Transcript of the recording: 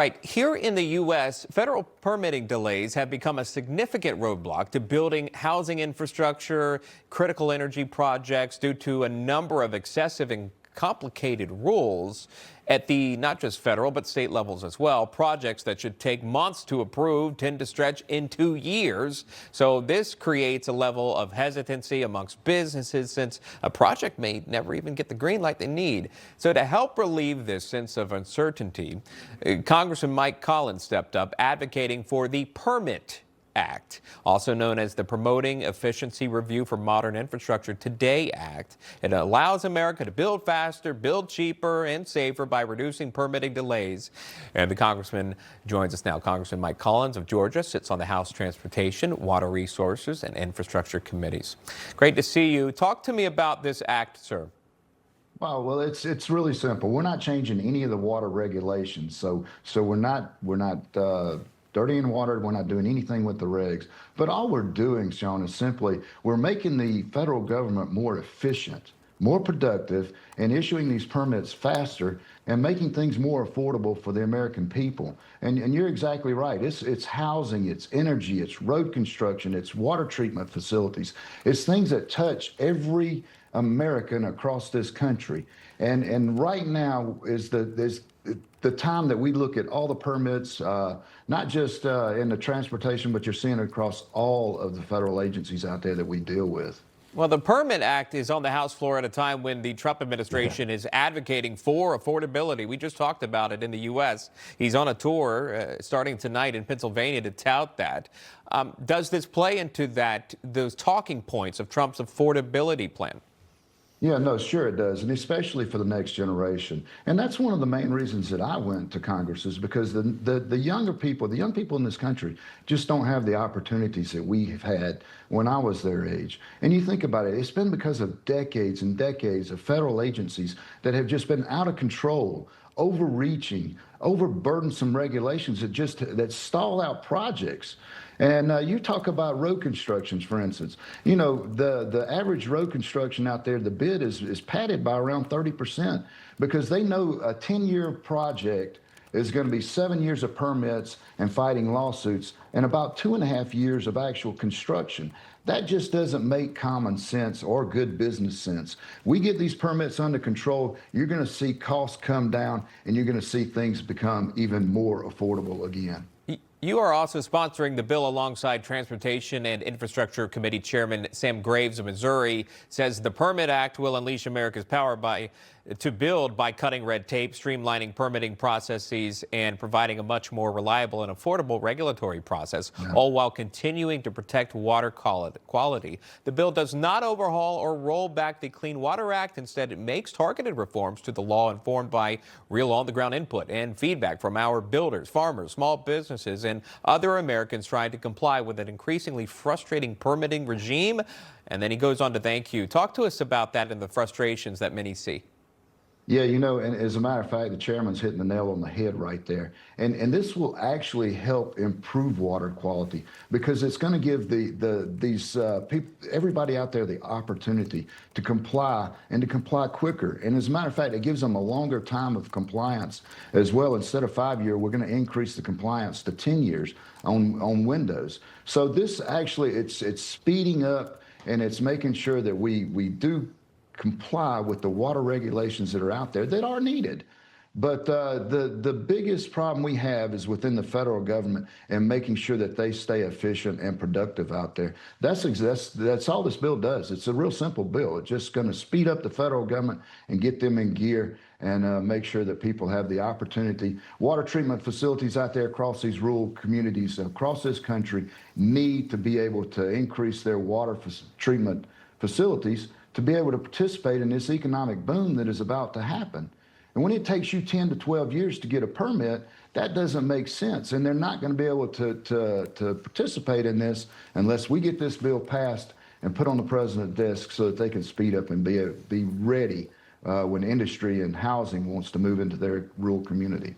Right. Here in the U.S., federal permitting delays have become a significant roadblock to building housing infrastructure, critical energy projects due to a number of excessive and complicated rules at the not just federal but state levels as well. Projects that should take months to approve tend to stretch into years. So this creates a level of hesitancy amongst businesses since a project may never even get the green light they need. So to help relieve this sense of uncertainty, Congressman Mike Collins stepped up advocating for the Permit Act, also known as the Promoting Efficiency Review for Modern Infrastructure Today Act. It allows America to build faster, build cheaper, and safer by reducing permitting delays. And the congressman joins us now. Congressman Mike Collins of Georgia sits on the House Transportation, Water Resources, and Infrastructure Committees. Great to see you. Talk to me about this act, sir. Well, it's really simple. We're not changing any of the water regulations, so we're not dirtying water. We're not doing anything with the regs. But all we're doing, Sean, is simply we're making the federal government more efficient, more productive, and issuing these permits faster and making things more affordable for the American people. And you're exactly right. It's housing, it's energy, it's road construction, it's water treatment facilities. It's things that touch every American across this country. And right now is the time that we look at all the permits, not just in the transportation, but you're seeing it across all of the federal agencies out there that we deal with. Well, the Permit Act is on the House floor at a time when the Trump administration is advocating for affordability. We just talked about it in the U.S. He's on a tour starting tonight in Pennsylvania to tout that. Does this play into those talking points of Trump's affordability plan? Yeah, no, sure it does, and especially for the next generation. And that's one of the main reasons that I went to Congress, is because the younger people, the young people in this country just don't have the opportunities that we've had when I was their age. And you think about it, it's been because of decades and decades of federal agencies that have just been out of control, overreaching, overburdensome regulations that stall out projects. And you talk about road constructions, for instance. You know, the average road construction out there, the bid is padded by around 30% because they know a 10-year project is going to be 7 years of permits and fighting lawsuits and about 2.5 years of actual construction. That just doesn't make common sense or good business sense. We get these permits under control, you're going to see costs come down and you're going to see things become even more affordable again. You are also sponsoring the bill alongside Transportation and Infrastructure Committee Chairman Sam Graves of Missouri. Says the Permit Act will unleash America's power to build by cutting red tape, streamlining permitting processes, and providing a much more reliable and affordable regulatory process, all while continuing to protect water quality. The bill does not overhaul or roll back the Clean Water Act. Instead, it makes targeted reforms to the law informed by real on-the-ground input and feedback from our builders, farmers, small businesses, and other Americans trying to comply with an increasingly frustrating permitting regime. And then he goes on to thank you. Talk to us about that and the frustrations that many see. Yeah, you know, and as a matter of fact, the chairman's hitting the nail on the head right there. And this will actually help improve water quality because it's going to give these people, everybody out there, the opportunity to comply and to comply quicker. And as a matter of fact, it gives them a longer time of compliance as well. Instead of 5 years, we're going to increase the compliance to 10 years on windows. So this actually, it's speeding up and it's making sure that we do comply with the water regulations that are out there that are needed. But the biggest problem we have is within the federal government and making sure that they stay efficient and productive out there. That's all this bill does. It's a real simple bill. It's just going to speed up the federal government and get them in gear and make sure that people have the opportunity. Water treatment facilities out there across these rural communities across this country need to be able to increase their water treatment facilities to be able to participate in this economic boom that is about to happen. And when it takes you 10 to 12 years to get a permit, that doesn't make sense. And they're not going to be able to participate in this unless we get this bill passed and put on the president's desk so that they can speed up and be ready when industry and housing wants to move into their rural community.